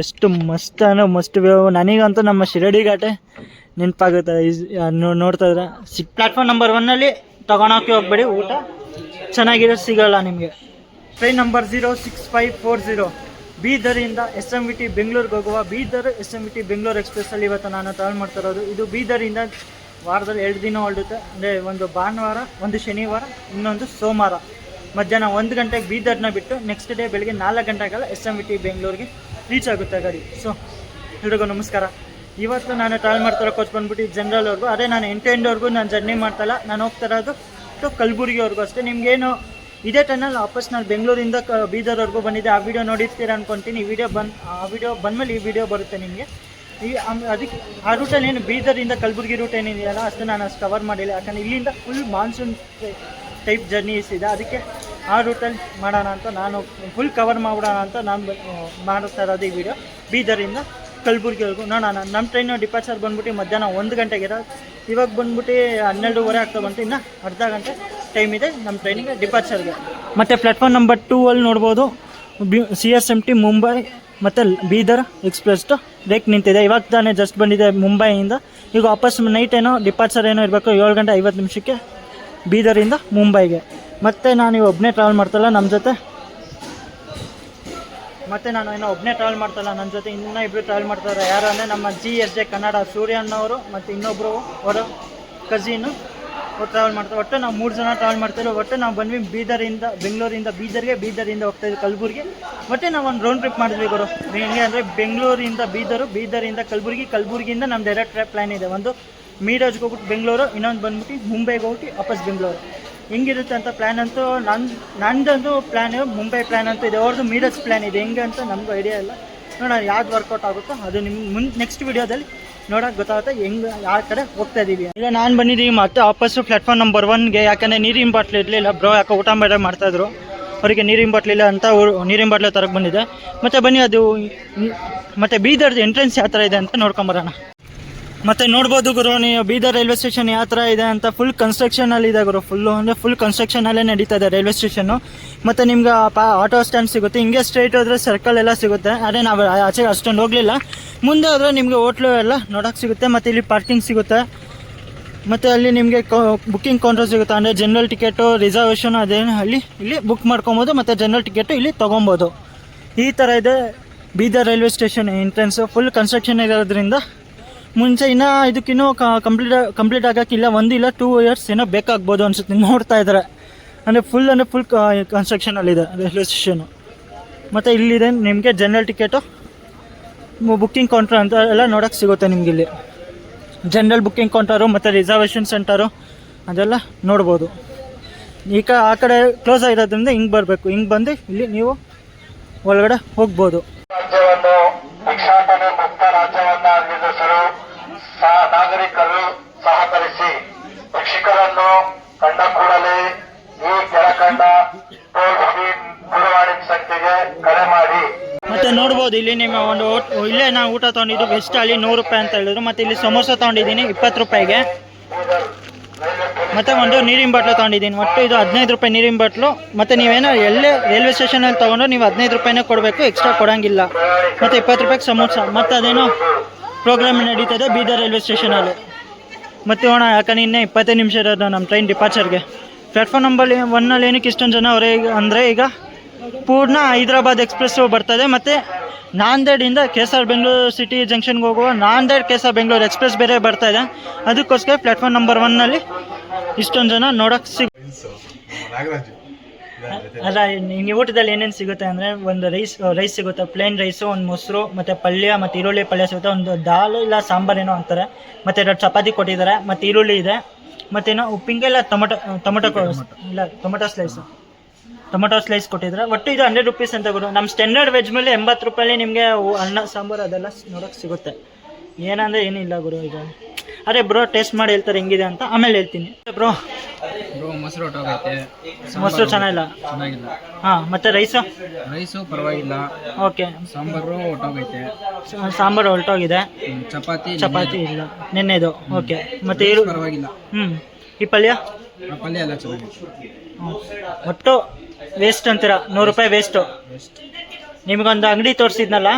ಎಷ್ಟು ಮಸ್ತ್ ಅನ್ನೋ ಮಸ್ಟ್ ವ್ಯೂ. ನನಗಂತೂ ನಮ್ಮ ಶಿರಡಿ ಘಾಟೆ ನೆನಪಾಗುತ್ತೆ ನೋಡ್ತಾ ಇದ್ರೆ. ಪ್ಲಾಟ್ಫಾರ್ಮ್ ನಂಬರ್ 1 ತಗೊಳಕ್ಕೆ ಹೋಗ್ಬೇಡಿ, ಊಟ ಚೆನ್ನಾಗಿರೋ ಸಿಗೋಲ್ಲ ನಿಮಗೆ. ಟ್ರೈನ್ ನಂಬರ್ 06540 ಬೀದರಿಂದ SMVT ಬೆಂಗಳೂರಿಗೆ ಹೋಗುವ ಬೀದರ್ SMVT ಬೆಂಗಳೂರು ಎಕ್ಸ್ಪ್ರೆಸ್ಸಲ್ಲಿ ಇವತ್ತು ನಾನು ಟ್ರಾವೆಲ್ ಮಾಡ್ತಾ ಇರೋದು. ಇದು ಬೀದರಿಂದ ವಾರದಲ್ಲಿ 2 ದಿನ ಹೊರಡುತ್ತೆ. ಅಂದರೆ ಒಂದು ಭಾನುವಾರ, ಒಂದು ಶನಿವಾರ, ಇನ್ನೊಂದು ಸೋಮವಾರ ಮಧ್ಯಾಹ್ನ 1 ಗಂಟೆಗೆ ಬೀದರ್ನ ಬಿಟ್ಟು ನೆಕ್ಸ್ಟ್ ಡೇ ಬೆಳಗ್ಗೆ 4 ಗಂಟೆಗೆಲ್ಲ SMVT ಬೆಂಗಳೂರಿಗೆ ರೀಚ್ ಆಗುತ್ತೆ ಗಾಡಿ. ಸೊ ಎಲ್ರಿಗೂ ನಮಸ್ಕಾರ. ಇವತ್ತು ನಾನು ಟ್ರಾವೆಲ್ ಮಾಡ್ತಾರೋ ಕೋಚ್ ಬಂದ್ಬಿಟ್ಟು ಜನರಲ್ವರೆಗೂ. ಅದೇ ನಾನು ಎಂಟೆಂಡ್ವರೆಗೂ ನಾನು ಜರ್ನಿ ಮಾಡ್ತಾಯಿಲ್ಲ, ನಾನು ಹೋಗ್ತಾ ಇರೋದು ಕಲಬುರಗಿವರೆಗೂ ಅಷ್ಟೇ. ನಿಮಗೇನು ಇದೇ ಟೈಮಲ್ಲಿ ವಾಪಸ್ ನಾನು ಬೆಂಗಳೂರಿಂದ ಬೀದರ್ವರೆಗೂ ಬಂದಿದ್ದೆ, ಆ ವಿಡಿಯೋ ನೋಡಿರ್ತೀರ ಅಂದ್ಕೊತೀನಿ. ಆ ವಿಡಿಯೋ ಬಂದಮೇಲೆ ಈ ವಿಡಿಯೋ ಬರುತ್ತೆ ನಿಮಗೆ. ಅದಕ್ಕೆ ಆ ರೂಟಲ್ಲಿ ಏನು ಬೀದರಿಂದ ಕಲಬುರಗಿ ರೂಟ್ ಏನಿದೆಯಲ್ಲ ಅಷ್ಟು ನಾನು ಅಷ್ಟು ಕವರ್ ಮಾಡಿಲ್ಲ, ಯಾಕಂದರೆ ಇಲ್ಲಿಂದ ಫುಲ್ ಮಾನ್ಸೂನ್ ಟೈಪ್ ಜರ್ನೀಸ್ ಇದೆ. ಅದಕ್ಕೆ ಆ ರೂಟಲ್ಲಿ ಮಾಡೋಣ ಅಂತ ನಾನು ಫುಲ್ ಕವರ್ ಮಾಡಿಬಿಡೋಣ ಅಂತ ನಾನು ಮಾಡ್ತಾ ಇರೋದು ಈ ವಿಡಿಯೋ. ಬೀದರಿಂದ ಕಲಬುರಗಿವರೆಗೂ ನೋಡೋಣ. ನಮ್ಮ ಟ್ರೈನು ಡಿಪಾರ್ಚರ್ ಬಂದ್ಬಿಟ್ಟು ಮಧ್ಯಾಹ್ನ 1 ಗಂಟೆಗೆ ಇರೋದು. ಇವಾಗ ಬಂದ್ಬಿಟ್ಟು 12:15 ಆಗ್ತಾ ಬಂತು. ಇನ್ನು ಅರ್ಧ ಗಂಟೆ ಟೈಮ್ ಇದೆ ನಮ್ಮ ಟ್ರೈನಿಗೆ ಡಿಪಾರ್ಚರ್ಗೆ. ಮತ್ತು ಪ್ಲಾಟ್ಫಾರ್ಮ್ ನಂಬರ್ 2 ಅಲ್ಲಿ ನೋಡ್ಬೋದು CSMT ಮುಂಬೈ ಮತ್ತು ಬೀದರ್ ಎಕ್ಸ್ಪ್ರೆಸ್ದು ಬ್ರೇಕ್ ನಿಂತಿದೆ. ಇವಾಗ ತಾನೇ ಜಸ್ಟ್ ಬಂದಿದೆ ಮುಂಬೈಯಿಂದ. ಈಗ ವಾಪಸ್ ನೈಟ್ ಏನೋ ಡಿಪಾರ್ಚರ್ ಏನೋ ಇರಬೇಕು 7 ಗಂಟೆ 50 ನಿಮಿಷಕ್ಕೆ ಬೀದರಿಂದ ಮುಂಬೈಗೆ. ಮತ್ತು ನಾನು ಒಬ್ಬನೇ ಟ್ರಾವೆಲ್ ಮಾಡ್ತಾಯಿಲ್ಲ, ನನ್ನ ಜೊತೆ ನನ್ನ ಜೊತೆ ಇನ್ನೂ ಇಬ್ಬರು ಟ್ರಾವೆಲ್ ಮಾಡ್ತಾರೆ. ಯಾರು ಅಂದರೆ ನಮ್ಮ GSJ ಕನ್ನಡ ಸೂರ್ಯ ಅನ್ನೋರು ಮತ್ತು ಇನ್ನೊಬ್ಬರು ಅವರ ಕಝಿನು ಟ್ರಾವೆಲ್ ಮಾಡ್ತಾರೆ. ಒಟ್ಟು ನಾವು 3 ಜನ ಟ್ರಾವೆಲ್ ಮಾಡ್ತಿರೋ. ಒಟ್ಟು ನಾವು ಬಂದ್ವಿ ಬೆಂಗಳೂರಿಂದ ಬೀದರ್ಗೆ, ಬೀದರಿಂದ ಹೋಗ್ತಾಯಿದ್ವಿ ಕಲಬುರಗಿ. ಮತ್ತು ನಾವು ಒಂದು ರೌಂಡ್ ಟ್ರಿಪ್ ಮಾಡಿದ್ವಿ ಗುರು. ಹೆಂಗೆ ಅಂದರೆ ಬೆಂಗಳೂರಿಂದ ಬೀದರಿಂದ ಕಲಬುರಗಿಯಿಂದ ನಮ್ಮ ಡೈರೆಕ್ಟ್ ಪ್ಲ್ಯಾನ್ ಇದೆ. ಒಂದು ಮೀರಾಜ್ಗೆ ಹೋಗ್ಬಿಟ್ಟು ಬೆಂಗಳೂರು, ಇನ್ನೊಂದು ಬಂದ್ಬಿಟ್ಟು ಮುಂಬೈಗೆ ಹೋಗ್ಬಿಟ್ಟು ವಾಪಸ್ ಬೆಂಗಳೂರು. ಹೆಂಗಿರುತ್ತೆ ಅಂತ ಪ್ಲ್ಯಾನ್ ಅಂತೂ ನಂದಂತೂ ಪ್ಲ್ಯಾನ್ ಮುಂಬೈ ಪ್ಲ್ಯಾನ್ ಅಂತೂ ಇದೆ. ಅವ್ರದ್ದು ಮೀರಾಜ್ ಪ್ಲ್ಯಾನ್ ಇದೆ. ಹೆಂಗೆ ಅಂತ ನಮಗೂ ಐಡಿಯಾ ಇಲ್ಲ. ನೋಡೋಣ ಯಾವ್ದು ವರ್ಕೌಟ್ ಆಗುತ್ತೋ ಅದು ನಿಮ್ಗೆ ನೆಕ್ಸ್ಟ್ ವೀಡಿಯೋದಲ್ಲಿ ನೋಡೋಕೆ ಗೊತ್ತಾಗುತ್ತೆ ಹೆಂಗೆ ಯಾವ ಕಡೆ ಹೋಗ್ತಾ ಇದ್ದೀವಿ. ಈಗ ನಾನು ಬಂದಿದ್ದೀವಿ ಮತ್ತೆ ವಾಪಸ್ಸು ಪ್ಲಾಟ್ಫಾರ್ಮ್ ನಂಬರ್ 1ಗೆ. ಯಾಕಂದರೆ ನೀರಿನ ಬಾಟ್ಲು ಇರಲಿಲ್ಲ ಬ್ರೋ, ಯಾಕೆ ಊಟ ಬೇರೆ ಮಾಡ್ತಾಯಿದ್ರು. ಅವರಿಗೆ ನೀರಿನ ಬಾಟ್ಲಿಲ್ಲ ಅಂತ ನೀರಿನ ಬಾಟ್ಲು ತರಕ್ಕೆ ಬಂದಿದೆ. ಮತ್ತು ಬನ್ನಿ ಅದು ಮತ್ತು ಬೀದರ್ದು ಎಂಟ್ರೆನ್ಸ್ ಯಾವ ಥರ ಇದೆ ಅಂತ ನೋಡ್ಕೊಂಬರೋಣ. ಮತ್ತು ನೋಡ್ಬೋದು ಗುರು ನೀವು ಬೀದರ್ ರೈಲ್ವೆ ಸ್ಟೇಷನ್ ಯಾವ ಥರ ಇದೆ ಅಂತ. ಫುಲ್ ಕನ್ಸ್ಟ್ರಕ್ಷನಲ್ಲಿದೆ ಗುರು. ಫುಲ್ ಕನ್ಸ್ಟ್ರಕ್ಷನಲ್ಲೇ ನಡೀತಾ ಇದೆ ರೈಲ್ವೆ ಸ್ಟೇಷನ್ನು. ಮತ್ತು ನಿಮ್ಗೆ ಆಟೋ ಸ್ಟ್ಯಾಂಡ್ ಸಿಗುತ್ತೆ. ಹಿಂಗೆ ಸ್ಟ್ರೈಟ್ ಹೋದರೆ ಸರ್ಕಲ್ ಎಲ್ಲ ಸಿಗುತ್ತೆ. ಅದೇ ನಾವು ಆಚೆ ಅಷ್ಟೊಂದು ಹೋಗಲಿಲ್ಲ. ಮುಂದೆ ಹೋದರೆ ನಿಮಗೆ ಹೋಟ್ಲು ಎಲ್ಲ ನೋಡೋಕ್ಕೆ ಸಿಗುತ್ತೆ. ಮತ್ತು ಇಲ್ಲಿ ಪಾರ್ಕಿಂಗ್ ಸಿಗುತ್ತೆ. ಮತ್ತು ಅಲ್ಲಿ ನಿಮಗೆ ಬುಕ್ಕಿಂಗ್ ಕೌಂಟರ್ ಸಿಗುತ್ತೆ. ಅಂದರೆ ಜನರಲ್ ಟಿಕೆಟು ರಿಸರ್ವೇಷನ್ ಅದೇನು ಇಲ್ಲಿ ಬುಕ್ ಮಾಡ್ಕೊಬೋದು. ಮತ್ತು ಜನರಲ್ ಟಿಕೆಟು ಇಲ್ಲಿ ತೊಗೊಬೋದು. ಈ ಥರ ಇದೆ Bidar railway station entrance. Full construction ಇರೋದ್ರಿಂದ ಮುಂಚೆ ಇನ್ನೂ ಇದಕ್ಕಿನ್ನೂ ಕಂಪ್ಲೀಟ್ ಆಗೋಕ್ಕಿಲ್ಲ. 1 ಇಲ್ಲ 2 ಇಯರ್ಸ್ ಏನೋ ಬೇಕಾಗ್ಬೋದು ಅನಿಸುತ್ತೆ ನೋಡ್ತಾ ಇದ್ದಾರೆ. ಅಂದರೆ ಫುಲ್ ಕನ್ಸ್ಟ್ರಕ್ಷನಲ್ಲಿದೆ ರೈಲ್ವೆ ಸ್ಟೇಷನು. ಮತ್ತು ಇಲ್ಲಿದೆ ನಿಮಗೆ ಜನರಲ್ ಟಿಕೆಟು, ಬುಕ್ಕಿಂಗ್ ಕೌಂಟರ್ ಅಂತ ಎಲ್ಲ ನೋಡೋಕ್ಕೆ ಸಿಗುತ್ತೆ ನಿಮ್ಗೆ. ಇಲ್ಲಿ ಜನರಲ್ ಬುಕ್ಕಿಂಗ್ ಕೌಂಟರು ಮತ್ತು ರಿಸರ್ವೇಷನ್ ಸೆಂಟರು ಅದೆಲ್ಲ ನೋಡ್ಬೋದು. ಈಗ ಆ ಕಡೆ ಕ್ಲೋಸ್ ಆಗಿರೋದ್ರಿಂದ ಹಿಂಗೆ ಬರಬೇಕು. ಹಿಂಗೆ ಬಂದು ಇಲ್ಲಿ ನೀವು ಒಳಗಡೆ ಹೋಗ್ಬೋದು. ನಾಗರಿಕರು ಸಹಕರಿಸಿ ಶಿಕ್ಷಕರನ್ನು ಕಂಡ ಕೂಡಲೇ ಈ ಕೆಳಕಂಡ ಟೋಲ್ ಫ್ರೀ ದೂರವಾಣಿ ಸಂಖ್ಯೆಗೆ ಕರೆ ಮಾಡಿ. ಮತ್ತೆ ನೋಡ್ಬೋದು ಇಲ್ಲಿ ನಿಮ್ಮ ಇಲ್ಲೇ ನಾವು ಊಟ ತೊಗೊಂಡಿದ್ದು ವೆಸ್ಟ್ ಅಲ್ಲಿ 100 ರೂಪಾಯಿ ಅಂತ ಹೇಳಿದ್ರು. ಮತ್ತು ಇಲ್ಲಿ ಸಮೋಸ ತೊಗೊಂಡಿದ್ದೀನಿ 20 ರೂಪಾಯಿಗೆ. ಮತ್ತು ಒಂದು ನೀರಿನ ಬಾಟ್ಲು ತೊಗೊಂಡಿದ್ದೀನಿ. ಒಟ್ಟು ಇದು 15 ರೂಪಾಯಿ ನೀರಿನ ಬಾಟ್ಲು. ಮತ್ತು ನೀವೇನೋ ಎಲ್ಲೇ ರೈಲ್ವೆ ಸ್ಟೇಷನಲ್ಲಿ ತೊಗೊಂಡು ನೀವು 15 ರೂಪಾಯಿನೇ ಕೊಡಬೇಕು, ಎಕ್ಸ್ಟ್ರಾ ಕೊಡೋಂಗಿಲ್ಲ. ಮತ್ತು 20 ರೂಪಾಯಿಗೆ ಸಮೋಸ. ಮತ್ತು ಅದೇನೋ ಪ್ರೋಗ್ರಾಮ್ ನಡೀತದೆ ಬೀದರ್ ರೈಲ್ವೆ ಸ್ಟೇಷನಲ್ಲಿ. ಮತ್ತು ಯಾಕಂದ್ರೆ ಇನ್ನೇ 25 ನಿಮಿಷ ಇರೋದು ನಮ್ಮ ಟ್ರೈನ್ ಡಿಪಾರ್ಚರ್ಗೆ. ಪ್ಲಾಟ್ಫಾರ್ಮ್ ನಂಬರ್ 1 ಏನಕ್ಕೆ ಇಷ್ಟೊಂದು ಜನ ಅವರೇ ಅಂದರೆ ಈಗ ಪೂರ್ಣ ಹೈದರಾಬಾದ್ ಎಕ್ಸ್ಪ್ರೆಸ್ಸು ಬರ್ತದೆ. ಮತ್ತು ನಾಂದೇಡಿಂದ KSR ಬೆಂಗಳೂರು ಸಿಟಿ ಜಂಕ್ಷನ್ಗೆ ಹೋಗುವ ನಾಂದೇಡ್ KSR ಬೆಂಗಳೂರು ಎಕ್ಸ್ಪ್ರೆಸ್ ಬೇರೆ ಬರ್ತಾಯಿದೆ. ಅದಕ್ಕೋಸ್ಕರ ಪ್ಲಾಟ್ಫಾರ್ಮ್ ನಂಬರ್ 1 ಇಷ್ಟೊಂದು ಜನ ನೋಡೋಕ್ಕೆ ಅಲ್ಲ. ನಿಮಗೆ ಊಟದಲ್ಲಿ ಏನೇನು ಸಿಗುತ್ತೆ ಅಂದರೆ ಒಂದು ರೈಸ್ ಸಿಗುತ್ತೆ, ಪ್ಲೇನ್ ರೈಸು, ಒಂದು ಮೊಸರು, ಮತ್ತು ಪಲ್ಯ, ಮತ್ತು ಈರುಳ್ಳಿ ಪಲ್ಯ ಸಿಗುತ್ತೆ. ಒಂದು ದಾಲ್ ಇಲ್ಲ ಸಾಂಬಾರು ಏನೋ ಅಂತಾರೆ. ಮತ್ತು 2 ಚಪಾತಿ ಕೊಟ್ಟಿದ್ದಾರೆ. ಮತ್ತು ಈರುಳ್ಳಿ ಇದೆ. ಮತ್ತೇನೋ ಉಪ್ಪಿನಕಾಯಿ ಟೊಮೊಟೊ ಸ್ಲೈಸ್ ಕೊಟ್ಟಿದ್ದಾರೆ. ಒಟ್ಟು ಇದು 100 ರೂಪೀಸ್ ಅಂತ ಗುರು. ನಮ್ಮ ಸ್ಟ್ಯಾಂಡರ್ಡ್ ವೆಜ್ ಮೇಲೆ 80 ರೂಪಾಯಿ ನಿಮಗೆ ಅನ್ನ ಸಾಂಬಾರು ಅದೆಲ್ಲ ನೋಡೋಕ್ಕೆ ಸಿಗುತ್ತೆ. ಏನಂದರೆ ಏನಿಲ್ಲ ಗುರು. ಈಗ ಅದೇ ಬ್ರೋ ಟೇಸ್ಟ್ ಮಾಡಿ ಹೇಳ್ತಾರೆ ಹೆಂಗಿದೆ ಅಂತ, ಆಮೇಲೆ ಹೇಳ್ತೀನಿ. ಬ್ರೋ ಮೊಸರು ಹೊಟ್ಟೋಗೈತೆ, ಮೊಸರು ಚೆನ್ನಾಗಿಲ್ಲ. ಹಾಂ, ಮತ್ತು ರೈಸು ಪರವಾಗಿಲ್ಲ. ಓಕೆ. ಸಾಂಬಾರು ಹೊಟ್ಟೋಗೈತೆ. ಸಾಂಬಾರು ಹೊರಟೋಗಿದೆ. ಚಪಾತಿ ಇಲ್ಲ ನೆನ್ನೆದು. ಓಕೆ. ಮತ್ತು ಪರವಾಗಿಲ್ಲ. ಈ ಪಲ್ಯ ಎಲ್ಲ ಚೆನ್ನಾಗಿದೆ. ಒಟ್ಟು ವೇಸ್ಟ್ ಅಂತೀರ. 100 ರೂಪಾಯಿ ವೇಸ್ಟು. ನಿಮಗೊಂದು ಅಂಗಡಿ ತೋರಿಸಿದ್ನಲ್ಲ,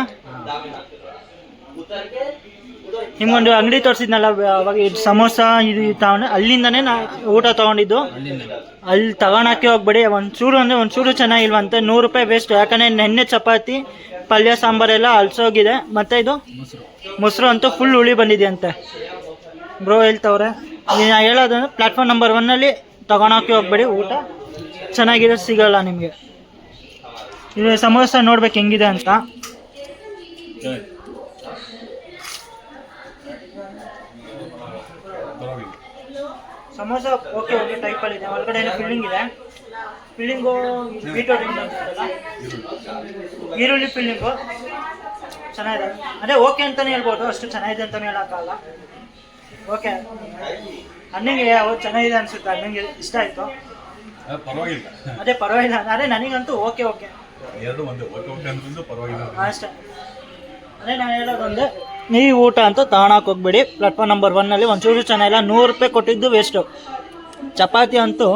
ನಿಮ್ಗೊಂದು ಅಂಗಡಿ ತೋರಿಸಿದ್ನಲ್ಲ ಅವಾಗ ಸಮೋಸ ಇದು ತಗೊಂಡು ಅಲ್ಲಿಂದನೇ ನಾ ಊಟ ತೊಗೊಂಡಿದ್ದು. ಅಲ್ಲಿ ತಗೊಳಕ್ಕೆ ಹೋಗ್ಬೇಡಿ, ಒಂಚೂರು ಅಂದರೆ ಒಂಚೂರು ಚೆನ್ನಾಗಿಲ್ವಂತೆ. 100 ರೂಪಾಯಿ ವೇಸ್ಟ್. ಯಾಕಂದರೆ ನೆನ್ನೆ ಚಪಾತಿ ಪಲ್ಯ ಸಾಂಬಾರೆಲ್ಲ ಅಲ್ಸೋಗಿದೆ. ಮತ್ತು ಇದು ಮೊಸರು ಅಂತೂ ಫುಲ್ ಹುಳಿ ಬಂದಿದೆ ಅಂತೆ. ಬ್ರೋ ಹೇಳ್ತವ್ರೆ. ನಾ ಹೇಳೋದಂದ್ರೆ ಪ್ಲ್ಯಾಟ್ಫಾರ್ಮ್ ನಂಬರ್ 1 ತಗೊಳಕ್ಕೆ ಹೋಗ್ಬೇಡಿ, ಊಟ ಚೆನ್ನಾಗಿರೋ ಸಿಗೋಲ್ಲ ನಿಮಗೆ. ಇದು ಸಮೋಸ ನೋಡ್ಬೇಕು ಹೆಂಗಿದೆ ಅಂತ. ಸಮೋಸ ಓಕೆ ಟೈಪಲ್ಲಿದೆ. ಒಳಗಡೆ ಏನೋ ಫಿಲ್ಲಿಂಗ್ ಇದೆ. ಫಿಲ್ಲಿಂಗು ಬೀಟ್ರೋಟ್ ಈರುಳ್ಳಿ ಫಿಲ್ಲಿಂಗು ಚೆನ್ನಾಗಿದೆ. ಅದೇ ಓಕೆ ಅಂತಲೇ ಹೇಳ್ಬೋದು, ಅಷ್ಟು ಚೆನ್ನಾಗಿದೆ ಅಂತಲೇ ಹೇಳೋಕ್ಕಾಗಲ್ಲ. ಓಕೆ ಅನ್ನಂಗೆ ಯಾವ್ದು ಚೆನ್ನಾಗಿದೆ ಅನಿಸುತ್ತೆ. ಅನ್ನಂಗೆ ಇಷ್ಟ ಆಯಿತು. ಅದೇ ಪರವಾಗಿಲ್ಲ. ಅದೇ ನನಗಂತೂ ಓಕೆ ಅಷ್ಟೇ. ಅದೇ ನಾನು ಹೇಳೋದೊಂದು, ನೀವು ಊಟ ಅಂತ ತಗೊಳಕ್ಕೆ ಹೋಗ್ಬೇಡಿ. ಪ್ಲಾಟ್ಫಾರ್ಮ್ ನಂಬರ್ 1 ಒಂಚೂರು ಚೆನ್ನಾಗಿಲ್ಲ. 100 ರೂಪಾಯಿ ಕೊಟ್ಟಿದ್ದು ವೇಸ್ಟು. ಚಪಾತಿ ಅಂತೂ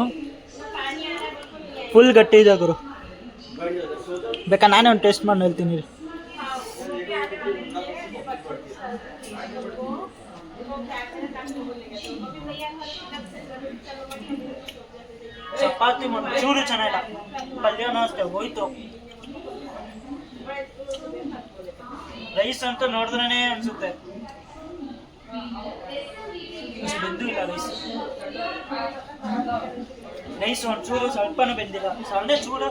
ಫುಲ್ ಗಟ್ಟಿ ಇದೆ ಗುರು. ಬೇಕಾ ನಾನೇ ಒಂದು ಟೇಸ್ಟ್ ಮಾಡಿ ಹೇಳ್ತೀನಿ. ಚಪಾತಿ ಒಂಚೂರು ಚೆನ್ನಾಗಿಲ್ಲ. ಪಲ್ಯನೂ ಅಷ್ಟೇ ಹೋಯ್ತು. ರೈಸ್ ಅಂತ ನೋಡಿದ್ರೇ ಅನ್ಸುತ್ತೆ ಬೆಂದು ಇಲ್ಲ. ರೈಸ್ ಒಂಚೂರು ಸ್ವಲ್ಪನೂ ಬೆಂದಿಲ್ಲ. ಸಣ್ಣ ಚೂರು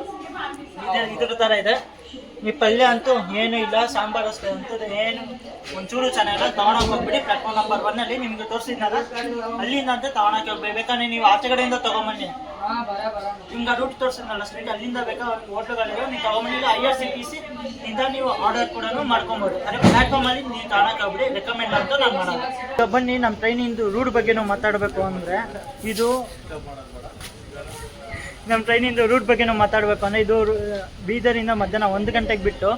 ಇದ್ರ ಥರ ಇದೆ. ಈ ಪಲ್ಯ ಅಂತೂ ಏನೂ ಇಲ್ಲ. ಸಾಂಬಾರು ಅಷ್ಟೇ ಅಂತದ್ದು ಏನು ಒಂಚೂರು ಚೆನ್ನಾಗಿಲ್ಲ. ತಗೊಳಕ್ಕೆ ಹೋಗ್ಬಿಡಿ. ಪ್ಲಾಟ್ಫಾರ್ಮ್ ನಂಬರ್ 1 ನಿಮ್ಗೆ ತೋರಿಸಿದ್ನಲ್ಲ ಅಲ್ಲಿಂದ ಅಂತ ತಗೊಳಕ್ಕೆ ಹೋಗ್ಬೇಡಿ. ಬೇಕಾದ್ರೆ ನೀವು ಆಚೆ ಕಡೆಯಿಂದ ತೊಗೊಂಬನ್ನಿ. ನಿಮ್ಗೆ ರೂಟ್ ತೋರಿಸಿದ್ನಲ್ಲ ಸ್ಟ್ರೀಟ್, ಅಲ್ಲಿಂದ ಬೇಕಾ ಹೋಟ್ಲುಗಳಿವೆ, ನೀವು ತೊಗೊಂಬಂದಿಲ್ಲ. IRCTC ಇಂದ ನೀವು ಆರ್ಡರ್ ಕೂಡ ಮಾಡ್ಕೊಬೋದು. ಅದೇ ಪ್ಲಾಟ್ಫಾರ್ಮಲ್ಲಿ ನೀವು ತಗೊಳಕ್ಕೆ ಹೋಗ್ಬಿಡಿ. ರೆಕಮೆಂಡ್ ಅಂತ ನಾನು ಮಾಡೋದು. ಬನ್ನಿ ನಮ್ಮ ಟ್ರೈನಿಂದು ರೂಟ್ ಬಗ್ಗೆ ನಾವು ಮಾತಾಡಬೇಕು ಅಂದರೆ, ಇದು ನಮ್ಮ ಟ್ರೈನಿಂದು ರೂಟ್ ಬಗ್ಗೆ ನಾವು ಮಾತಾಡಬೇಕು ಅಂದರೆ, ಇದು ಬೀದರಿಂದ ಮಧ್ಯಾಹ್ನ 1 ಗಂಟೆಗೆ ಬಿಟ್ಟು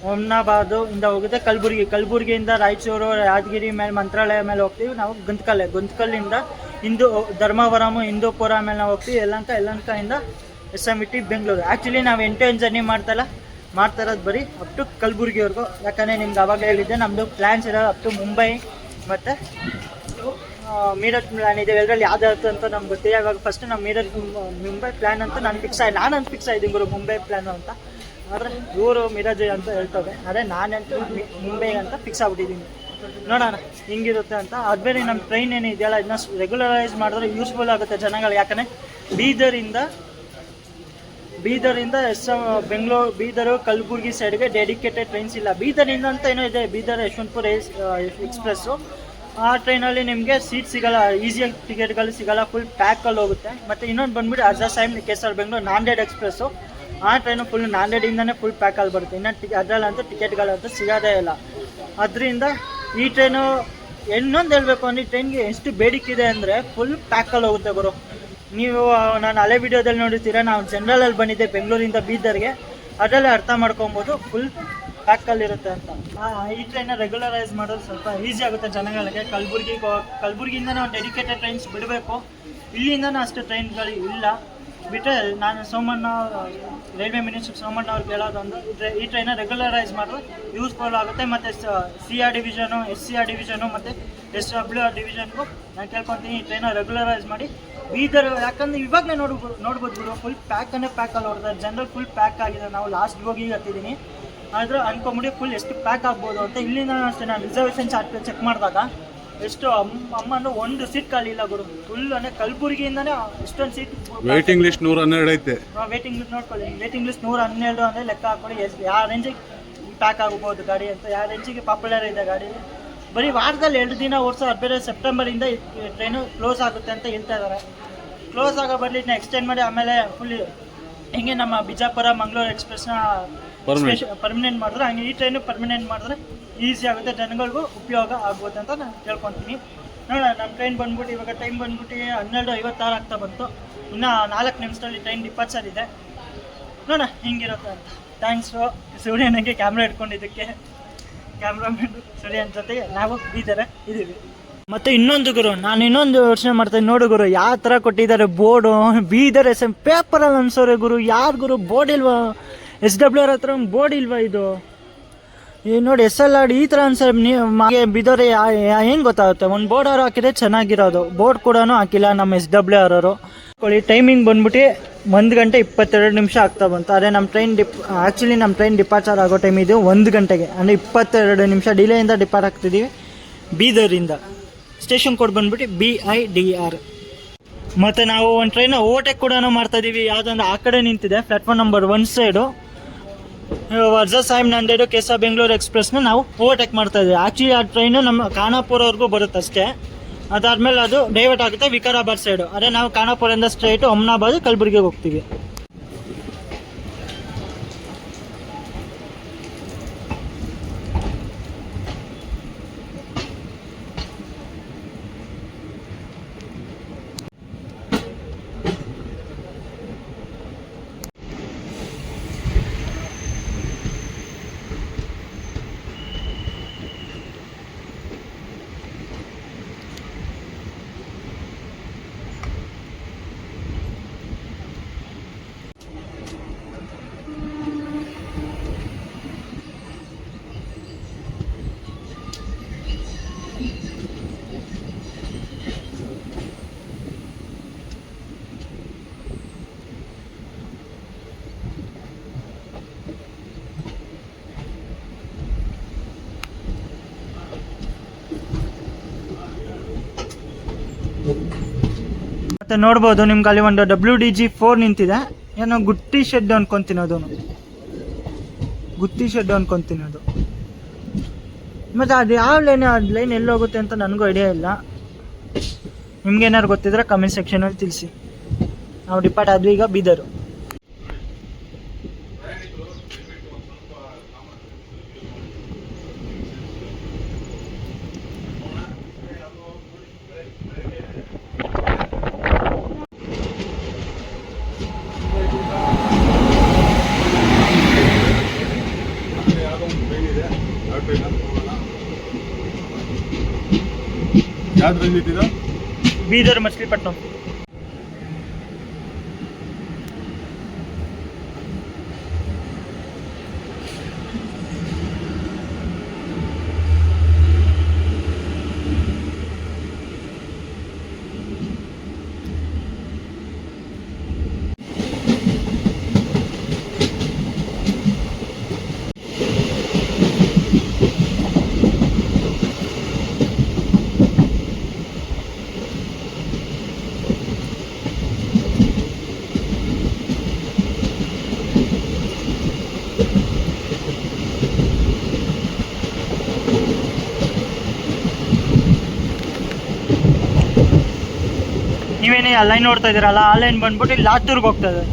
ಹುಮ್ನಾಬಾದು ಇಂದ ಹೋಗುತ್ತೆ ಕಲಬುರಗಿಯಿಂದ ರಾಯಚೂರು, ಯಾದಗಿರಿ ಮೇಲೆ ಮಂತ್ರಾಲಯ ಮೇಲೆ ಹೋಗ್ತೀವಿ ನಾವು. ಗುಂತ್ಕಲ್ಲಿಂದ ಧರ್ಮವರಂ, ಹಿಂದೂಪುರ ಮೇಲೆ ನಾವು ಹೋಗ್ತೀವಿ. ಯಲಹಂಕದಿಂದ SMT ಬೆಂಗಳೂರು. ಆ್ಯಕ್ಚುಲಿ ನಾವು 8 ಜರ್ನಿ ಮಾಡ್ತಾ ಇರೋದು ಬರೀ ಅಪ್ ಟು ಕಲಬುರಗಿವರೆಗೂ. ಯಾಕಂದರೆ ನಿಮ್ಗೆ ಅವಾಗ ಹೇಳಿದ್ದೆ ನಮ್ಮದು ಪ್ಲ್ಯಾನ್ಸ್ ಇರೋದು ಅಪ್ ಟು ಮುಂಬೈ ಮತ್ತು ಮೀರಟ್ ಪ್ಲ್ಯಾನ್ ಇದೆ. ಎಲ್ಲರಲ್ಲಿ ಯಾವ್ದು ಅಂತ ನಮ್ಗೆ ಗೊತ್ತಿದೆ. ಇವಾಗ ಫಸ್ಟ್ ನಾವು ಮುಂಬೈ ಪ್ಲ್ಯಾನ್ ಅಂತ ನಾನಂತ ಫಿಕ್ಸ್ ಆಗಿದ್ದೀನಿ ಗುರು, ಮುಂಬೈ ಪ್ಲ್ಯಾನು ಅಂತ. ಆದರೆ ಇವರು ಮಿರಾಜ್ ಅಂತ ಹೇಳ್ತವೆ. ಅದೇ ನಾನಂತೂ ಮುಂಬೈ ಅಂತ ಫಿಕ್ಸ್ ಆಗ್ಬಿಟ್ಟಿದ್ದೀನಿ. ನೋಡೋಣ ಹಿಂಗಿರುತ್ತೆ ಅಂತ. ಅದ್ಬೇರೆ ನಮ್ಮ ಟ್ರೈನ್ ಏನಿದೆಯಲ್ಲ ಇದನ್ನ ರೆಗ್ಯುಲರೈಸ್ ಮಾಡಿದ್ರೆ ಯೂಸ್ಫುಲ್ ಆಗುತ್ತೆ ಜನಗಳು. ಯಾಕಂದರೆ ಬೀದರಿಂದ ಬೆಂಗಳೂರು, ಬೀದರು, ಕಲಬುರಗಿ ಸೈಡ್ಗೆ ಡೆಡಿಕೇಟೆಡ್ ಟ್ರೈನ್ಸ್ ಇಲ್ಲ. ಬೀದರಿಂದ ಅಂತ ಏನೋ ಇದೆ, ಬೀದರ್ ಯಶವಂತಪುರ ಎಕ್ಸ್ಪ್ರೆಸ್ಸು. ಆ ಟ್ರೈನಲ್ಲಿ ನಿಮಗೆ ಸೀಟ್ ಸಿಗೋಲ್ಲ, ಈಸಿಯಾಗಿ ಟಿಕೆಟ್ಗಳು ಸಿಗೋಲ್ಲ, ಫುಲ್ ಪ್ಯಾಕಲ್ಲಿ ಹೋಗುತ್ತೆ. ಮತ್ತು ಇನ್ನೊಂದು ಬಂದುಬಿಟ್ಟು ಅರ್ಜಾಸೈಮ್ KSR ಬೆಂಗಳೂರು ನಾಂದೇಡ್ ಎಕ್ಸ್ಪ್ರೆಸ್ಸು. ಆ ಟ್ರೈನು ಫುಲ್ ನಾಂದೇಡಿಂದನೇ ಫುಲ್ ಪ್ಯಾಕಲ್ಲಿ ಬರುತ್ತೆ. ಇನ್ನು ಅದರಲ್ಲಂತೂ ಟಿಕೆಟ್ಗಳಂತೂ ಸಿಗೋದೇ ಇಲ್ಲ. ಅದರಿಂದ ಈ ಟ್ರೈನು ಇನ್ನೊಂದು ಹೇಳಬೇಕು ಅಂದರೆ, ಈ ಟ್ರೈನ್ಗೆ ಎಷ್ಟು ಬೇಡಿಕೆ ಇದೆ ಅಂದರೆ ಫುಲ್ ಪ್ಯಾಕಲ್ಲಿ ಹೋಗುತ್ತೆ ಗುರು. ನೀವು ನಾನು ಹಳೆ ವಿಡಿಯೋದಲ್ಲಿ ನೋಡಿರ್ತೀರ, ನಾವು ಜನರಲಲ್ಲಿ ಬಂದಿದ್ದೆ ಬೆಂಗಳೂರಿಂದ ಬೀದರ್ಗೆ. ಅದರಲ್ಲೇ ಅರ್ಥ ಮಾಡ್ಕೊಬೋದು ಫುಲ್ ಪ್ಯಾಕಲ್ಲಿರುತ್ತೆ ಅಂತ. ಈ ಟ್ರೈನ ರೆಗ್ಯುಲರೈಸ್ ಮಾಡೋದು ಸ್ವಲ್ಪ ಈಸಿ ಆಗುತ್ತೆ ಜನಗಳಿಗೆ. ಕಲಬುರಗಿಯಿಂದನೇ ಒಂದು ಡೆಡಿಕೇಟೆಡ್ ಟ್ರೈನ್ಸ್ ಬಿಡಬೇಕು. ಇಲ್ಲಿಂದನೂ ಅಷ್ಟು ಟ್ರೈನ್ಗಳು ಇಲ್ಲ. ಬಿಟ್ಟರೆ ನಾನು ಸೋಮಣ್ಣ ರೈಲ್ವೆ ಮಿನಿಸ್ಟರ್ ಸೋಮಣ್ಣ ಅವ್ರಿಗೆ ಹೇಳೋದೊಂದು, ಈ ಟ್ರೈನ ರೆಗ್ಯುಲರೈಸ್ ಮಾಡಿದ್ರೆ ಯೂಸ್ಫುಲ್ ಆಗುತ್ತೆ. ಮತ್ತು CR ಡಿವಿಷನು, SCR ಡಿವಿಷನು ಮತ್ತು SWR ಡಿವಿಷನ್ಗೂ ನಾನು ಕೇಳ್ಕೊತೀನಿ ಈ ಟ್ರೈನ ರೆಗ್ಯುಲರೈಸ್ ಮಾಡಿ. ಬೀದರ್ ಯಾಕಂದರೆ ಇವಾಗಲೇ ನೋಡ್ಬೋದು ಬಿಡು, ಫುಲ್ ಪ್ಯಾಕಲ್ಲಿ ಹೊಡೆದಾರೆ. ಜನರಲ್ ಫುಲ್ ಪ್ಯಾಕ್ ಆಗಿದೆ. ನಾವು ಲಾಸ್ಟ್ಗೆ ಹೋಗಿ ಹತ್ತಿದ್ದೀನಿ. ಆದರೆ ಅನ್ಕೊಂಬಿಡಿ ಫುಲ್ ಎಷ್ಟು ಪ್ಯಾಕ್ ಆಗ್ಬೋದು ಅಂತ. ಇಲ್ಲಿಂದ ಅಷ್ಟೇ ನಾನು ರಿಸರ್ವೇಷನ್ ಚಾರ್ಟ್ ಚೆಕ್ ಮಾಡಿದಾಗ ಎಷ್ಟು ಅಮ್ಮನ್ನು ಒಂದು ಸೀಟ್ ಖಾಲಿ ಇಲ್ಲ ಗುರು. ಫುಲ್ ಅಂದರೆ ಕಲಬುರಗಿಯಿಂದನೇ ಇಷ್ಟೊಂದು ಸೀಟ್. ವೇಟಿಂಗ್ ಲಿಸ್ಟ್ 112 ಐತೆ. ವೇಟಿಂಗ್ ಲಿಸ್ಟ್ ನೋಡ್ಕೊಳ್ಳಿ. ವೇಟಿಂಗ್ ಲಿಸ್ಟ್ 112 ಅಂದರೆ ಲೆಕ್ಕ ಹಾಕ್ಕೊಳ್ಳಿ ಯಾವ ರೇಂಜಿಗೆ ಪ್ಯಾಕ್ ಆಗ್ಬೋದು ಗಾಡಿ ಅಂತ, ಯಾವ ರೇಂಜಿಗೆ ಪಾಪ್ಯುಲರ್ ಇದೆ ಗಾಡಿ. ಬರೀ ವಾರದಲ್ಲಿ 2 ದಿನ ಓಡಿಸೋ. ಬೇರೆ ಸೆಪ್ಟೆಂಬರಿಂದ ಟ್ರೈನು ಕ್ಲೋಸ್ ಆಗುತ್ತೆ ಅಂತ ಹೇಳ್ತಾ ಇದ್ದಾರೆ. ಕ್ಲೋಸ್ ಆಗೋ ಬರಲಿ ಇದನ್ನ ಎಕ್ಸ್ಟೆಂಡ್ ಮಾಡಿ ಆಮೇಲೆ ಫುಲ್ ಹಿಂಗೆ ನಮ್ಮ ಬಿಜಾಪುರ ಮಂಗಳೂರು ಎಕ್ಸ್ಪ್ರೆಸ್ನ ಪರ್ಮನೆಂಟ್ ಮಾಡಿದ್ರೆ ಹಂಗೆ ಈ ಟ್ರೈನು ಪರ್ಮನೆಂಟ್ ಮಾಡಿದ್ರೆ ಈಸಿ ಆಗುತ್ತೆ, ಜನಗಳಿಗೂ ಉಪಯೋಗ ಆಗ್ಬೋದು ಅಂತ ನಾನು ಕೇಳ್ಕೊತೀನಿ. ನೋಡೋಣ. ನಮ್ಮ ಟ್ರೈನ್ ಬಂದ್ಬಿಟ್ಟು ಇವಾಗ ಟೈಮ್ ಬಂದ್ಬಿಟ್ಟು 12:56 ಆಗ್ತಾ ಬಂತು. ಇನ್ನು 4 ನಿಮಿಷದಲ್ಲಿ ಟ್ರೈನ್ ಡಿಪಾರ್ಚರ್ ಇದೆ. ನೋಡೋಣ ಹಿಂಗಿರುತ್ತೆ ಅಂತ. ಥ್ಯಾಂಕ್ಸು ಸೂರ್ಯನಿಗೆ ಕ್ಯಾಮ್ರಾ ಇಟ್ಕೊಂಡಿದ್ದಕ್ಕೆ. ಕ್ಯಾಮ್ರಾಮನ್ ಸೂರ್ಯನ ಜೊತೆಗೆ ನಾವು ಬೀದರ ಇದ್ದೀವಿ. ಮತ್ತು ಇನ್ನೊಂದು ಗುರು, ನಾನು ಇನ್ನೊಂದು ಯೋಚನೆ ಮಾಡ್ತೀನಿ ನೋಡು ಗುರು, ಯಾವ ಥರ ಕೊಟ್ಟಿದ್ದಾರೆ ಬೋರ್ಡು. ಬೀದರ್ SM ಪೇಪರಲ್ಲಿ ಅನ್ಸೋರೆ ಗುರು. ಯಾರು ಗುರು ಬೋರ್ಡ್ ಇಲ್ವಾ? SWR ಹತ್ರ ಒಂದು ಬೋರ್ಡ್ ಇಲ್ವಾ? ಇದು ಈ ನೋಡಿ SLR ಈ ಥರ ಅನ್ಸರ್ ನಿಮಗೆ ಬಿದ್ದೋರೆ ಹೆಂಗೆ ಗೊತ್ತಾಗುತ್ತೆ? ಒಂದು ಬೋರ್ಡ್ ಅವರು ಹಾಕಿದ್ರೆ ಚೆನ್ನಾಗಿರೋದು, ಬೋರ್ಡ್ ಕೂಡ ಹಾಕಿಲ್ಲ ನಮ್ಮ SWR ಅವರು. ಟೈಮಿಂಗ್ ಬಂದ್ಬಿಟ್ಟು 1 ಗಂಟೆ 22 ನಿಮಿಷ ಆಗ್ತಾ ಬಂತು. ಅದೇ ನಮ್ಮ ಆ್ಯಕ್ಚುಲಿ ನಮ್ಮ ಟ್ರೈನ್ ಡಿಪಾರ್ಚರ್ ಆಗೋ ಟೈಮ್ ಇದು 1 ಗಂಟೆಗೆ, ಅಂದರೆ 22 ನಿಮಿಷ ಡಿಲೇಯಿಂದ ಡಿಪಾರ್ಟ್ ಆಗ್ತಿದ್ದೀವಿ ಬೀದರಿಂದ. ಸ್ಟೇಷನ್ ಕೋಡ್ ಬಂದ್ಬಿಟ್ಟು BIDR. ಮತ್ತು ನಾವು ಒಂದು ಟ್ರೈನ ಓವರ್ಟೇಕ್ ಕೂಡ ಮಾಡ್ತಾ ಇದ್ದೀವಿ. ಯಾವುದಂದ್ರೆ ಆ ಕಡೆ ನಿಂತಿದೆ ಪ್ಲಾಟ್ಫಾರ್ಮ್ ನಂಬರ್ 1 ಸೈಡು ವರ್ಜಾ ಸಾಯಿಬ್ ನಾಂದೇಡು ಕೆಸ ಬೆಂಗಳೂರು ಎಕ್ಸ್ಪ್ರೆಸ್ನ ನಾವು ಓವರ್ಟೇಕ್ ಮಾಡ್ತಾ ಇದ್ದೀವಿ. ಆ್ಯಕ್ಚುಲಿ ಆ ಟ್ರೈನು ನಮ್ಮ ಖಾನಾಪುರವರೆಗೂ ಬರುತ್ತೆ ಅಷ್ಟೇ. ಅದಾದಮೇಲೆ ಅದು ಡೈವರ್ಟ್ ಆಗುತ್ತೆ ವಿಕಾರಾಬಾದ್ ಸೈಡು. ಅದೇ ನಾವು ಖಾನಾಪುರದಿಂದ ಸ್ಟ್ರೈಟು ಅಮ್ನಾಬಾದ್ ಕಲಬುರ್ಗಿಗೆ ಹೋಗ್ತೀವಿ. ಮತ್ತೆ ನೋಡ್ಬೋದು ನಿಮ್ಗೆ ಅಲ್ಲಿ ಒಂದು WDG4 ನಿಂತಿದೆ. ಏನೋ ಗುತ್ತಿ ಶೆಡ್ ಅನ್ಕೊಂತೀನಿ, ಅದು ಗುತ್ತಿ ಶೆಡ್ ಅನ್ಕೊಂತೀನಿ ಅದು. ಮತ್ತು ಅದು ಯಾವ ಲೈನ್ ಎಲ್ಲಿ ಹೋಗುತ್ತೆ ಅಂತ ನನಗೂ ಐಡಿಯಾ ಇಲ್ಲ. ನಿಮ್ಗೇನಾದ್ರು ಗೊತ್ತಿದ್ರೆ ಕಮೆಂಟ್ ಸೆಕ್ಷನಲ್ಲಿ ತಿಳಿಸಿ. ನಾವು ಡಿಪಾರ್ಟ್ ಆದ್ವಿ ಈಗ ಬೀದರು. ಯಾವ್ದ್ರಲ್ಲಿ ನಿಂತಿದ್ದೀರಾ? ಬೀದರ್ ಮಚಿಲಿಪಟ್ಟಣಂ. ನೀವೇನೇ ಆ ಲೈನ್ ನೋಡ್ತಾ ಇದ್ದೀರಲ್ಲ, ಆ ಲೈನ್ ಬಂದ್ಬಿಟ್ಟು ಇಲ್ಲಿ ಲಾತೂರ್ಗೆ ಹೋಗ್ತದೆ.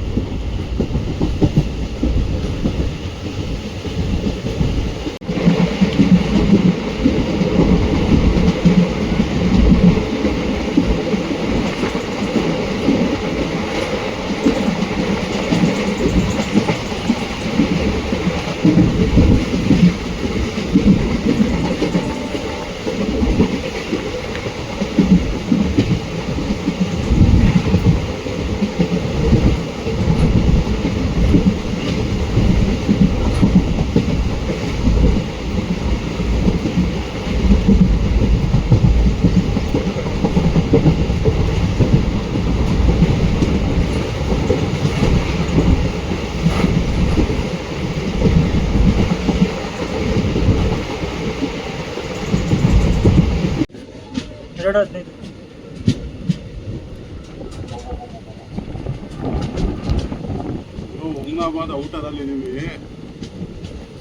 ಹುಮ್ನಾಬಾದ್ ಔಟರಲ್ಲಿ ನಿಮಗೆ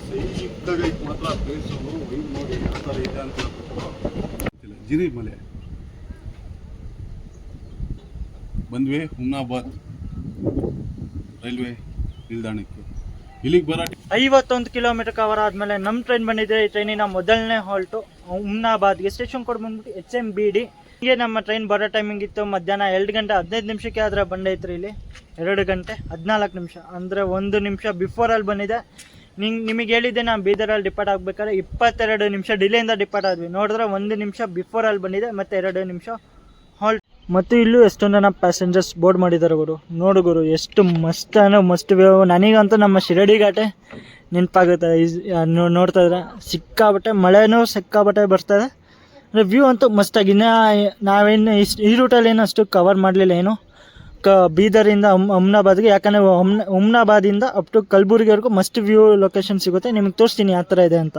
ಸೈಕಾಗೈತೆ ಮಾತ್ರ ಪ್ಲೇಸು. ಹಿಂಗೆ ನೋಡಿ ಯಾವ ಥರ ಇದೆ ಅಂತ ಜಿರಿ ಮಲೆ ಬಂದ್ವಿ ಹುಮ್ನಾಬಾದ್ ರೈಲ್ವೆ ನಿಲ್ದಾಣಕ್ಕೆ. ಇಲ್ಲಿಗೆ ಬರೋ 51 ಕಿಲೋಮೀಟರ್ ಕವರ್ ಆದಮೇಲೆ ನಮ್ಮ ಟ್ರೈನ್ ಬಂದಿದೆ. ಈ ಟ್ರೈನಿನ ಮೊದಲನೇ ಹಾಲ್ಟು ಹುಮ್ನಾಬಾದ್ಗೆ. ಸ್ಟೇಷನ್ ಕೋಡ್ ಬಂದ್ಬಿಟ್ಟು HMBD. ಹೀಗೆ ನಮ್ಮ ಟ್ರೈನ್ ಬರೋ ಟೈಮಿಂಗ್ ಇತ್ತು ಮಧ್ಯಾಹ್ನ 2 ಗಂಟೆ 15 ನಿಮಿಷಕ್ಕೆ. ಆದರೆ ಬಂದೈತ್ರಿ ಇಲ್ಲಿ 2 ಗಂಟೆ 14 ನಿಮಿಷ, ಅಂದರೆ 1 ನಿಮಿಷ ಬಿಫೋರಲ್ಲಿ ಬಂದಿದೆ. ನಿಮಗೆ ಹೇಳಿದ್ದೆ ನಾನು ಬೀದರಲ್ಲಿ ಡಿಪಾರ್ಟ್ ಆಗಬೇಕಾದ್ರೆ 22 ನಿಮಿಷ ಡಿಲೇಯಿಂದ ಡಿಪಾರ್ಟ್ ಆದ್ವಿ. ನೋಡಿದ್ರೆ 1 ನಿಮಿಷ ಬಿಫೋರಲ್ಲಿ ಬಂದಿದೆ, ಮತ್ತು 2 ನಿಮಿಷ ಹಾಲ್ಟ್. ಮತ್ತು ಇಲ್ಲೂ ಎಷ್ಟೊಂದು ಜನ ಪ್ಯಾಸೆಂಜರ್ಸ್ ಬೋರ್ಡ್ ಮಾಡಿದ್ದಾರೆ ಗುರು. ನೋಡು ಗುರು, ಎಷ್ಟು ಮಸ್ತ್ ವ್ಯೂ. ನನಗಂತೂ ನಮ್ಮ ಶಿರಡಿ ಘಾಟೆ ನೆನಪಾಗುತ್ತೆ. ನೋಡ್ತಾ ಇದ್ರೆ ಸಿಕ್ಕಾಬಟ್ಟೆ ಮಳೆನೂ ಸಿಕ್ಕಾಬಟ್ಟೆ ಬರ್ತದೆ. ಅಂದರೆ ವ್ಯೂ ಅಂತೂ ಮಸ್ತಾಗಿ. ಇನ್ನು ನಾವೇನು ಈ ರೂಟಲ್ಲಿ ಏನು ಅಷ್ಟು ಕವರ್ ಮಾಡಲಿಲ್ಲ ಏನು ಬೀದರಿಂದ ಅಮ್ನಾಬಾದ್ಗೆ. ಯಾಕಂದರೆ ಅಮ್ನಾಬಾದಿಂದ ಅಪ್ ಟು ಕಲಬುರ್ಗಿವರೆಗೂ ಮಸ್ಟ್ ವ್ಯೂ ಲೊಕೇಶನ್ ಸಿಗುತ್ತೆ. ನಿಮಗೆ ತೋರಿಸ್ತೀನಿ ಯಾವ ಥರ ಇದೆ ಅಂತ.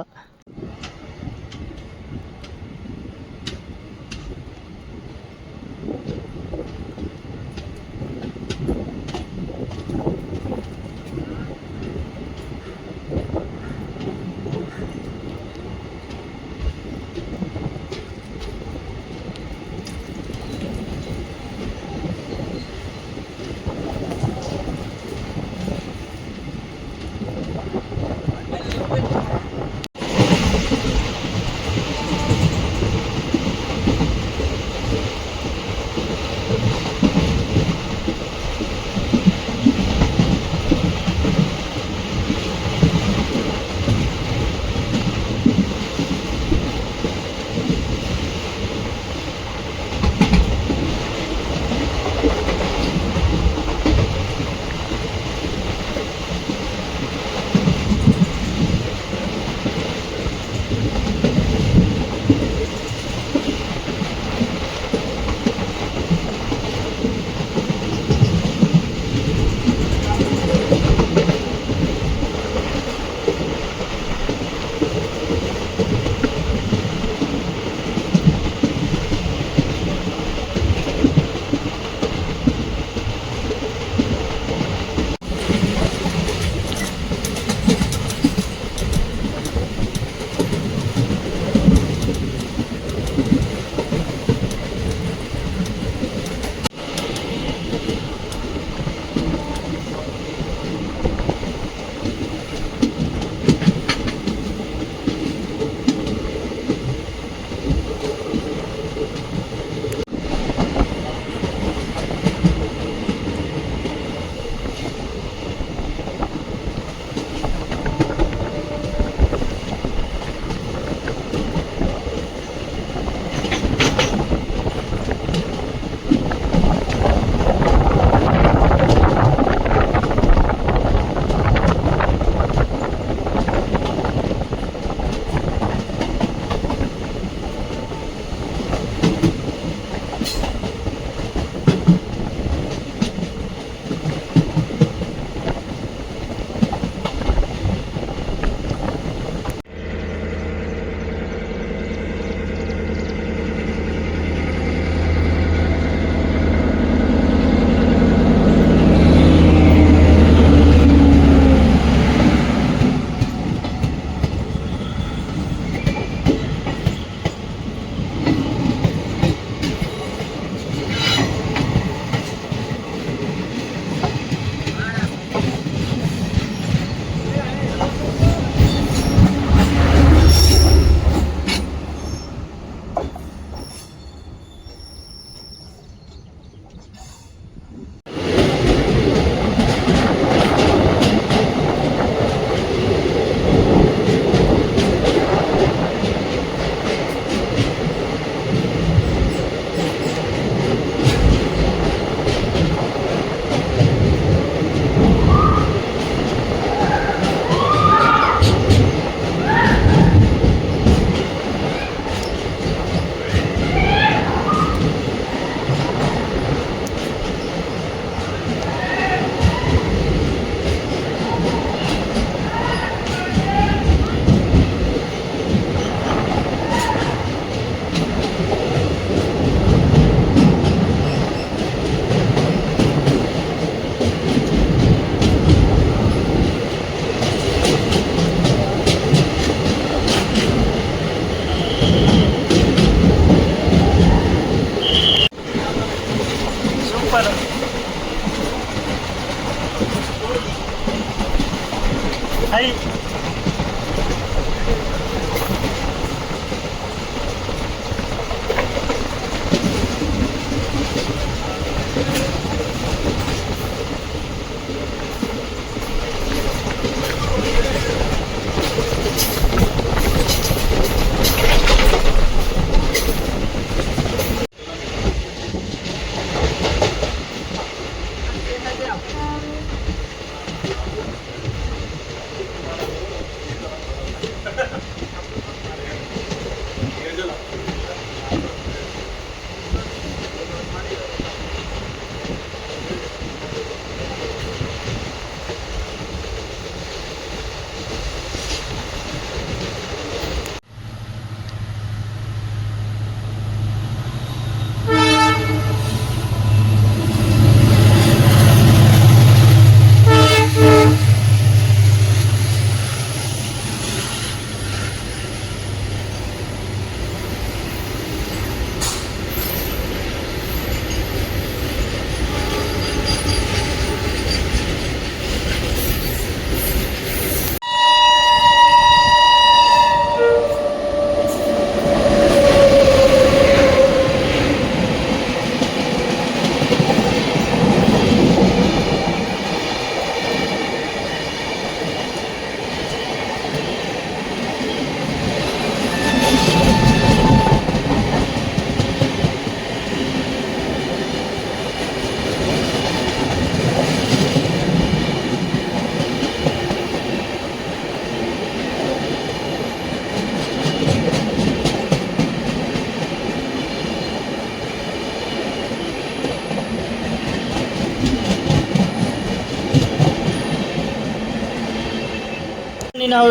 ನಾವು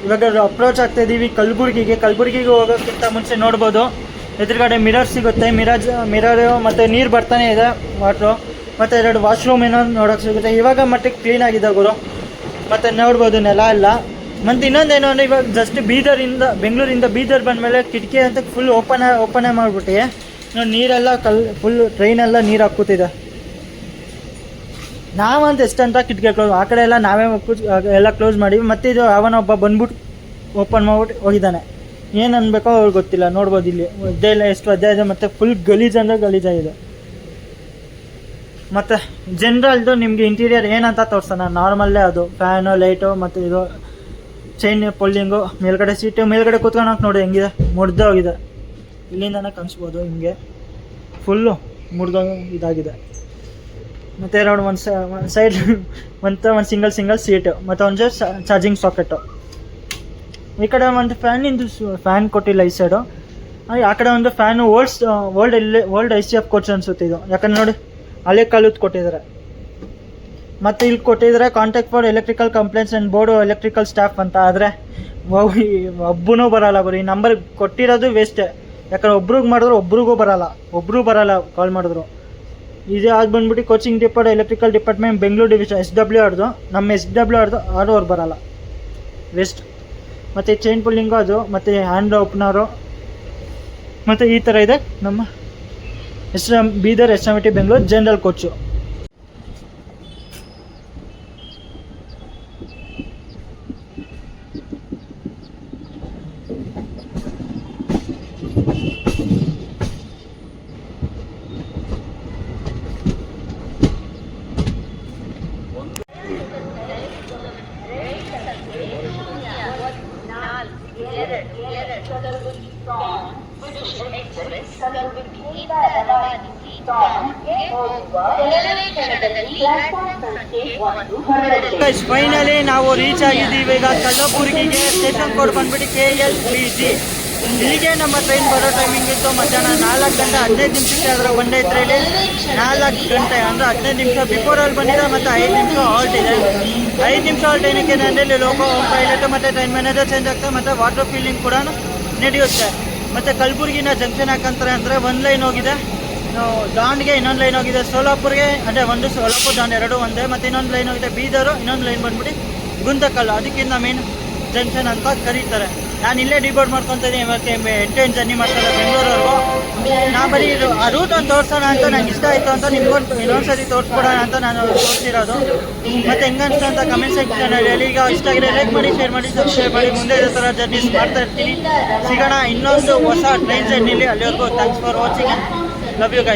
ಇವಾಗ ಅಪ್ರೋಚ್ ಆಗ್ತಾ ಇದ್ದೀವಿ ಕಲಬುರ್ಗಿಗೆ ಹೋಗೋಕ್ಕಿಂತ ಮುಂಚೆ ನೋಡ್ಬೋದು ಎದುರುಗಡೆ ಮಿರರ್ ಸಿಗುತ್ತೆ. ಮಿರರು ಮತ್ತು ನೀರು ಬರ್ತಾನೆ ಇದೆ, ವಾಟ್ರು, ಮತ್ತು 2 ವಾಶ್ರೂಮ್ ಏನೋ ನೋಡೋಕೆ ಸಿಗುತ್ತೆ. ಇವಾಗ ಮಟ್ಟಿಗೆ ಕ್ಲೀನಾಗಿದೆ ಗುರು. ಮತ್ತು ನೋಡ್ಬೋದು ನೆಲ ಎಲ್ಲ. ಮತ್ತು ಇನ್ನೊಂದೇನು ಅಂದರೆ ಇವಾಗ ಜಸ್ಟ್ ಬೆಂಗಳೂರಿಂದ ಬೀದರ್ ಬಂದಮೇಲೆ ಕಿಟಕಿ ಅಂತ ಫುಲ್ ಓಪನೇ ಮಾಡಿಬಿಟ್ಟು ನೋಡಿ ನೀರೆಲ್ಲ ಫುಲ್ ಟ್ರೈನೆಲ್ಲ ನೀರು ಹಾಕ್ಕೂತಿದೆ. ನಾವಂತ ಎಷ್ಟಂತ ಕಿಟಕಿ ಕ್ಲೋಸ್, ಆ ಕಡೆ ಎಲ್ಲ ನಾವೇ ಎಲ್ಲ ಕ್ಲೋಸ್ ಮಾಡಿವಿ. ಮತ್ತು ಇದು ಅವನೊಬ್ಬ ಬಂದ್ಬಿಟ್ಟು ಓಪನ್ ಮಾಡ್ಬಿಟ್ಟು ಹೋಗಿದ್ದಾನೆ. ಏನು ಅನ್ಬೇಕೋ ಅವ್ರಿಗೆ ಗೊತ್ತಿಲ್ಲ. ನೋಡ್ಬೋದು ಇಲ್ಲಿ ಒದ್ದೆ ಇಲ್ಲ, ಎಷ್ಟು ಒದ್ದೆ ಇದೆ, ಮತ್ತು ಫುಲ್ ಗಲೀಜಾಗಿದೆ. ಮತ್ತು ಜನರಲ್ದು ನಿಮಗೆ ಇಂಟೀರಿಯರ್ ಏನಂತ ತೋರಿಸೋಣ, ನಾರ್ಮಲ್ಲೇ ಅದು ಫ್ಯಾನು, ಲೈಟು, ಮತ್ತು ಇದು ಚೈನ್ ಪೋಲ್ಡಿಂಗು, ಮೇಲ್ಗಡೆ ಸೀಟು, ಮೇಲ್ಗಡೆ ಕೂತ್ಕೊಳಕ್ಕೆ ನೋಡಿ ಹೆಂಗಿದೆ, ಮುರಿದೋಗಿದೆ. ಇಲ್ಲಿಂದನೇ ಕಾಣಿಸ್ಬೋದು ಹಿಂಗೆ ಫುಲ್ಲು ಇದಾಗಿದೆ. ಮತ್ತು ಒಂದು ಸೈಡ್ ಒಂದು ಸಿಂಗಲ್ ಸೀಟು, ಮತ್ತು ಒಂದು ಚಾರ್ಜಿಂಗ್ ಸಾಕೆಟು. ಈ ಕಡೆ ಒಂದು ಫ್ಯಾನ್ ಕೊಟ್ಟಿಲ್ಲ ಈ ಸೈಡು. ಆ ಕಡೆ ಒಂದು ಫ್ಯಾನು ಓಲ್ಡ್ ICF ಕೋಚ್ ಅನಿಸುತ್ತೆ ಇದು, ಯಾಕಂದ್ರೆ ನೋಡಿ ಹಳೆ ಕಾಲದ್ದು ಕೊಟ್ಟಿದ್ದಾರೆ. ಮತ್ತು ಇಲ್ಲಿ ಕೊಟ್ಟಿದ್ದಾರೆ contact for electrical complaints and board electrical staff ಅಂತ. ಆದರೆ ಒಬ್ಬನೂ ಬರೋಲ್ಲ ಗುರು. ಈ ನಂಬರ್ ಕೊಟ್ಟಿರೋದು ವೇಸ್ಟೇ, ಯಾಕಂದ್ರೆ ಒಬ್ರಿಗೆ ಮಾಡಿದ್ರು ಒಬ್ರಿಗೂ ಬರೋಲ್ಲ ಕಾಲ್ ಮಾಡಿದ್ರು. ಇದು ಅದು ಬಂದ್ಬಿಟ್ಟು coaching electrical department Bengaluru division SW ಅವ್ರದ್ದು. ನಮ್ಮ SW ಅವ್ರು ಬರೋಲ್ಲ, ವೇಸ್ಟ್. ಮತ್ತು ಚೈನ್ ಪುಲ್ಲಿಂಗು ಅದು, ಮತ್ತು ಹ್ಯಾಂಡ್ ಓಪನರು, ಮತ್ತು ಈ ಥರ ಇದೆ ನಮ್ಮ Bidar SMT Bengaluru general coach. Finally ನಾವು ರೀಚ್ ಆಗಿದ್ದೀವಿ ಈಗ ಕಲಬುರ್ಗಿಗೆ. ಸ್ಟೇಷನ್ ಕೋಡ್ ಬಂದ್ಬಿಟ್ಟು KL3G. ಇಲ್ಲಿಗೆ ನಮ್ಮ ಟ್ರೈನ್ ಬರೋ ಟೈಮಿಂಗ್ ಇತ್ತು ಮಧ್ಯಾಹ್ನ 4 ಗಂಟೆ 15 ನಿಮಿಷಕ್ಕೆ. ಅದರ ಬಂಡೆ ಇದ್ರಲ್ಲಿ 4 ಗಂಟೆ ಅಂದರೆ 15 ನಿಮಿಷ ಬಿಫೋರಲ್ಲಿ ಬಂದಿದೆ. ಮತ್ತು 5 ನಿಮಿಷ ಹಾಲ್ಟ್ ಇದೆ. 5 ನಿಮಿಷ ಹಾಲ್ಟ್ ಏನಕ್ಕೆ ಅಂದರೆ ಇಲ್ಲಿ ಲೋಕೋ ಪೈಲಟ್ ಮತ್ತು ಟ್ರೈನ್ ಮ್ಯಾನೇಜರ್ ಚೇಂಜ್ ಆಗ್ತದೆ, ಮತ್ತು ವಾಟರ್ ಫೀಲಿಂಗ್ ಕೂಡ ನಡೆಯುತ್ತೆ. ಮತ್ತು ಕಲಬುರ್ಗಿನ ಜಂಕ್ಷನ್ ಹಾಕಂತಾರೆ ಅಂದರೆ ಒಂದು ಲೈನ್ ಹೋಗಿದೆ, ದಾಂಡ್ಗೆ ಇನ್ನೊಂದು ಲೈನ್ ಹೋಗಿದೆ, ಸೋಲಾಪುರ್ಗೆ ಅಂದರೆ ಒಂದು ಸೋಲಾಪುರ ದಾಂಡ್ 2 ಒಂದೇ, ಮತ್ತು ಇನ್ನೊಂದು ಲೈನ್ ಹೋಗಿದೆ ಬೀದರು, ಇನ್ನೊಂದು ಲೈನ್ ಬಂದ್ಬಿಟ್ಟು ಗುಂತಕಲ್ಲು. ಅದಕ್ಕಿಂತ ಮೇನ್ ಜಂಕ್ಷನ್ ಅಂತ ಕರೀತಾರೆ. ನಾನು ಇಲ್ಲೇ ಡಿಬೋರ್ಡ್ ಮಾಡ್ಕೊತಾ ಇದ್ದೀನಿ. ಇವತ್ತು 8 ಜರ್ನಿ ಮಾಡ್ತಾರೆ ಬೆಂಗಳೂರವರೆಗೂ. ನಾ ಬರೀ ಆ ರೂಟ್ ಒಂದು ತೋರಿಸೋಣ ಅಂತ ನಂಗೆ ಇಷ್ಟ ಆಯಿತು ಅಂತ ನಿಮ್ಗೊಂದು ಇನ್ನೊಂದ್ಸರಿ ತೋರಿಸ್ಕೊಡೋಣ ಅಂತ ನಾನು ತೋರಿಸಿರೋದು. ಮತ್ತು ಹೆಂಗನ್ಸ್ತು ಅಂತ ಕಮೆಂಟ್ ಸೆಕ್ಷನಲ್ಲಿ ಹೇಳಿ. ಈಗ ಇಷ್ಟ ಆಗಿದೆ ಲೈಕ್ ಮಾಡಿ, ಶೇರ್ ಮಾಡಿ, ಸಬ್ಸ್ಕ್ರೈಬ್ ಮಾಡಿ. ಮುಂದೆ ಇದೇ ಥರ ಜರ್ನೀಸ್ ಮಾಡ್ತಾ ಇರ್ತೀನಿ. ಸಿಗೋಣ ಇನ್ನೊಂದು ಹೊಸ ಟ್ರೈನ್ ಜರ್ನಿಲಿ. ಅಲ್ಲಿವರೆಗೂ thanks for watching. Love you guys.